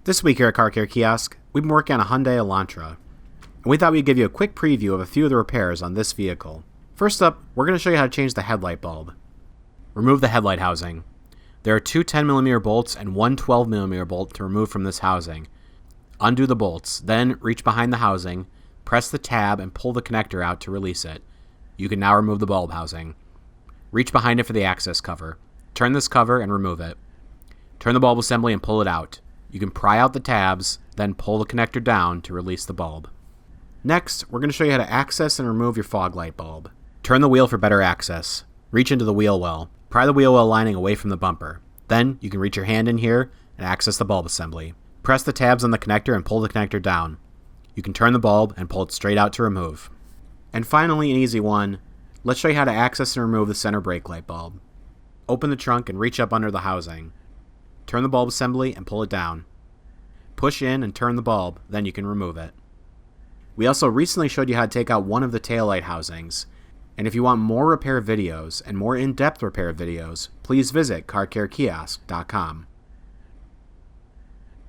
This week here at CarCareKiosk, we've been working on a Hyundai Elantra, and we thought we'd give you a quick preview of a few of the repairs on this vehicle. First up, we're going to show you how to change the headlight bulb. Remove the headlight housing. There are two 10mm bolts and one 12mm bolt to remove from this housing. Undo the bolts, then reach behind the housing, press the tab and pull the connector out to release it. You can now remove the bulb housing. Reach behind it for the access cover. Turn this cover and remove it. Turn the bulb assembly and pull it out. You can pry out the tabs, then pull the connector down to release the bulb. Next, we're going to show you how to access and remove your fog light bulb. Turn the wheel for better access. Reach into the wheel well. Pry the wheel well lining away from the bumper. Then, you can reach your hand in here and access the bulb assembly. Press the tabs on the connector and pull the connector down. You can turn the bulb and pull it straight out to remove. And finally, an easy one, let's show you how to access and remove the center brake light bulb. Open the trunk and reach up under the housing. Turn the bulb assembly and pull it down. Push in and turn the bulb, then you can remove it. We also recently showed you how to take out one of the taillight housings, and if you want more repair videos and more in-depth repair videos, please visit CarCareKiosk.com.